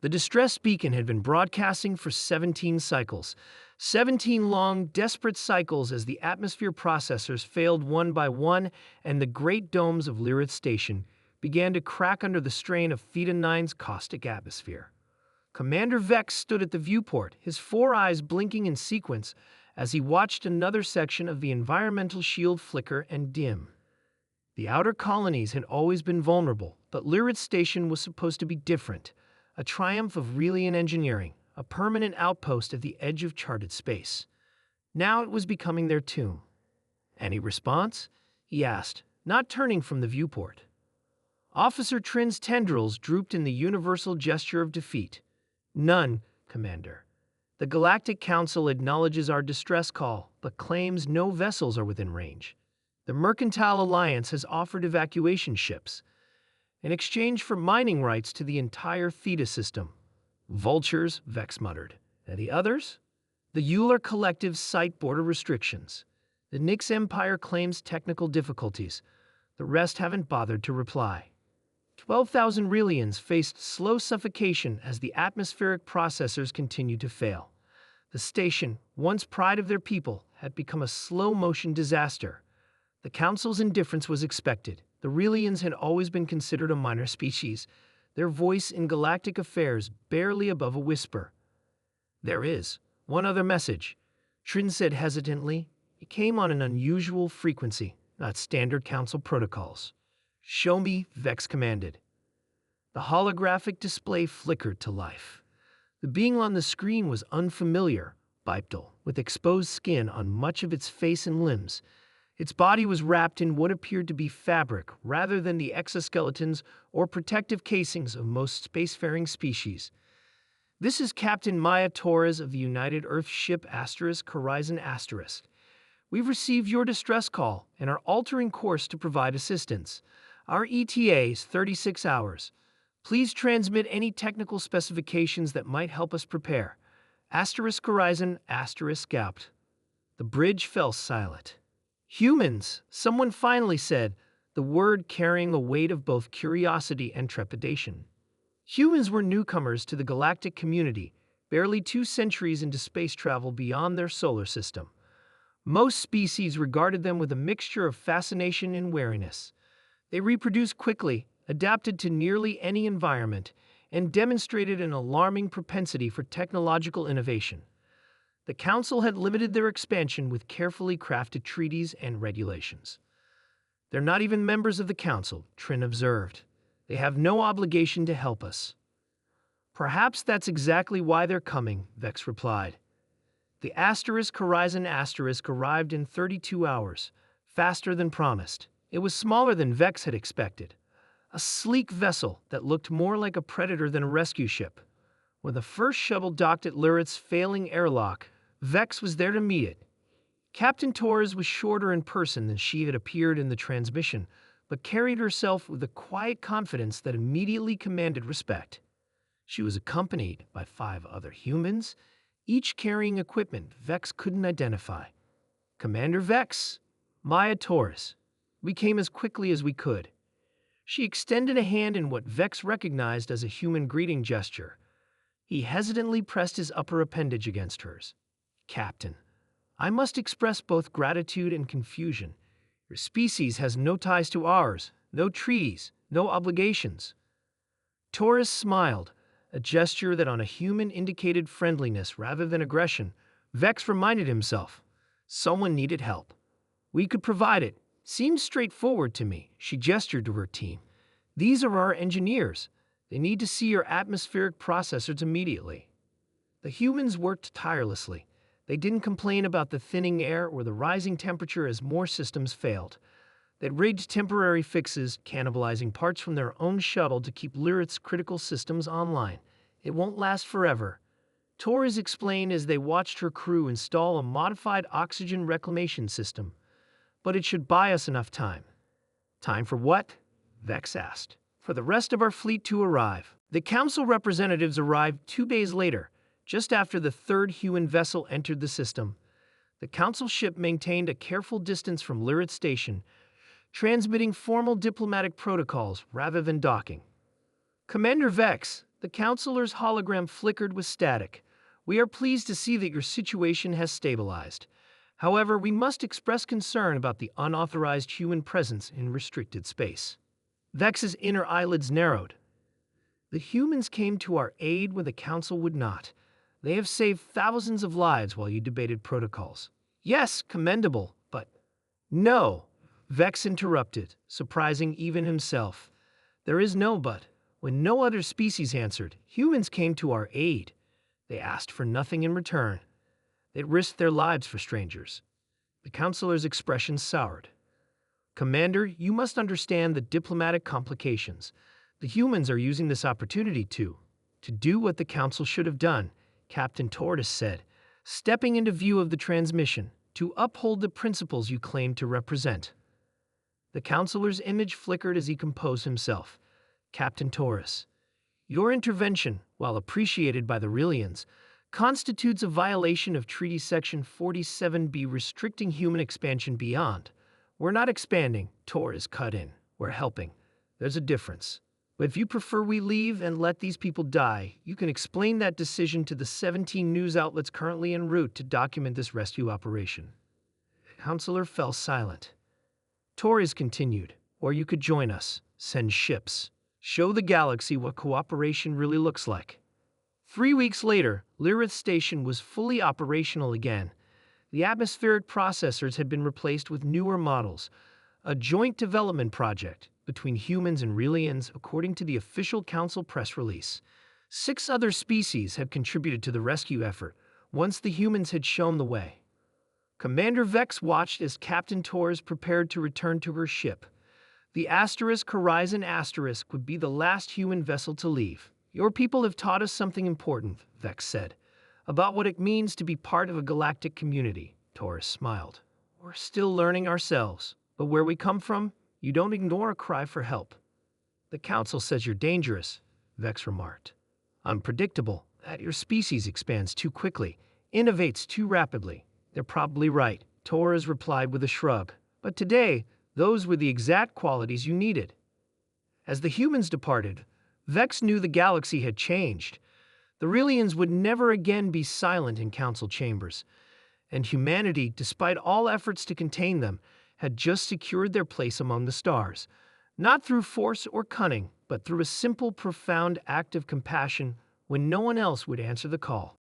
The distress beacon had been broadcasting for 17 cycles. 17 long, desperate cycles as the atmosphere processors failed one by one and the great domes of Lyrith Station began to crack under the strain of Theta 9's caustic atmosphere. Commander Vex stood at the viewport, his four eyes blinking in sequence as he watched another section of the environmental shield flicker and dim. The outer colonies had always been vulnerable, but Lyrith Station was supposed to be different, a triumph of Relian engineering, a permanent outpost at the edge of charted space. Now it was becoming their tomb. "Any response?" he asked, not turning from the viewport. Officer Trin's tendrils drooped in the universal gesture of defeat. "None, Commander. The Galactic Council acknowledges our distress call, but claims no vessels are within range. The Mercantile Alliance has offered evacuation ships in exchange for mining rights to the entire Theta system." "Vultures," Vex muttered. "And the others?" "The Euler Collective's site border restrictions. The Nyx Empire claims technical difficulties. The rest haven't bothered to reply." 12,000 Relians faced slow suffocation as the atmospheric processors continued to fail. The station, once pride of their people, had become a slow-motion disaster. The Council's indifference was expected. The Relians had always been considered a minor species, their voice in galactic affairs barely above a whisper. "There is one other message," Trin said hesitantly. It came on an unusual frequency, not standard Council protocols. "Show me," Vex commanded. The holographic display flickered to life. The being on the screen was unfamiliar, bipedal, with exposed skin on much of its face and limbs. Its body was wrapped in what appeared to be fabric rather than the exoskeletons or protective casings of most spacefaring species. "This is Captain Maya Torres of the United Earth ship Horizon *. We've received your distress call and are altering course to provide assistance. Our ETA is 36 hours. Please transmit any technical specifications that might help us prepare. Horizon *. The bridge fell silent. "Humans," someone finally said, the word carrying a weight of both curiosity and trepidation. Humans were newcomers to the galactic community, barely 2 centuries into space travel beyond their solar system. Most species regarded them with a mixture of fascination and wariness. They reproduced quickly, adapted to nearly any environment, and demonstrated an alarming propensity for technological innovation. The Council had limited their expansion with carefully crafted treaties and regulations. "They're not even members of the Council," Trin observed. "They have no obligation to help us." "Perhaps that's exactly why they're coming," Vex replied. The Horizon * arrived in 32 hours, faster than promised. It was smaller than Vex had expected. A sleek vessel that looked more like a predator than a rescue ship. When the first shuttle docked at Lyrith's failing airlock, Vex was there to meet it. Captain Torres was shorter in person than she had appeared in the transmission, but carried herself with a quiet confidence that immediately commanded respect. She was accompanied by 5 other humans, each carrying equipment Vex couldn't identify. "Commander Vex, Maya Torres. We came as quickly as we could." She extended a hand in what Vex recognized as a human greeting gesture. He hesitantly pressed his upper appendage against hers. "Captain, I must express both gratitude and confusion. Your species has no ties to ours, no treaties, no obligations." Torres smiled, a gesture that on a human indicated friendliness rather than aggression. Vex reminded himself. Someone needed help. We could provide it. Seems straightforward to me, she gestured to her team. These are our engineers. They need to see your atmospheric processors immediately. The humans worked tirelessly. They didn't complain about the thinning air or the rising temperature as more systems failed. They'd rigged temporary fixes, cannibalizing parts from their own shuttle to keep Lyrith's critical systems online. It won't last forever. Torres explained as they watched her crew install a modified oxygen reclamation system. But it should buy us enough time. Time for what? Vex asked. For the rest of our fleet to arrive. The council representatives arrived 2 days later, just after the 3rd human vessel entered the system. The council ship maintained a careful distance from Lyrith Station, transmitting formal diplomatic protocols rather than docking. Commander Vex, The counselor's hologram flickered with static. We are pleased to see that your situation has stabilized. However, we must express concern about the unauthorized human presence in restricted space. Vex's inner eyelids narrowed. The humans came to our aid when the council would not. They have saved thousands of lives while you debated protocols. Yes, commendable, but... No, Vex interrupted, surprising even himself. There is no but. When no other species answered, humans came to our aid. They asked for nothing in return. They risked their lives for strangers. The counselor's expression soured. Commander, you must understand the diplomatic complications. The humans are using this opportunity to do what the council should have done, Captain Tortoise said, stepping into view of the transmission, to uphold the principles you claim to represent. The counselor's image flickered as he composed himself. Captain Tortoise, your intervention, while appreciated by the Rillians, constitutes a violation of Treaty Section 47B restricting human expansion beyond. We're not expanding, Torres cut in. We're helping. There's a difference. But if you prefer we leave and let these people die, you can explain that decision to the 17 news outlets currently en route to document this rescue operation. The counselor fell silent. Torres continued, or you could join us, send ships. Show the galaxy what cooperation really looks like. 3 weeks later, Lyrith Station was fully operational again. The atmospheric processors had been replaced with newer models, a joint development project between humans and Rillians, according to the official council press release. 6 other species had contributed to the rescue effort, once the humans had shown the way. Commander Vex watched as Captain Torres prepared to return to her ship. The Horizon Asterisk would be the last human vessel to leave. Your people have taught us something important, Vex said, about what it means to be part of a galactic community. Torres smiled. We're still learning ourselves, but where we come from, you don't ignore a cry for help. The council says you're dangerous, Vex remarked. Unpredictable, that your species expands too quickly, innovates too rapidly. They're probably right, Torres replied with a shrug. But today, those were the exact qualities you needed. As the humans departed, Vex knew the galaxy had changed. The Rillians would never again be silent in council chambers, and humanity, despite all efforts to contain them, had just secured their place among the stars, not through force or cunning, but through a simple, profound act of compassion when no one else would answer the call.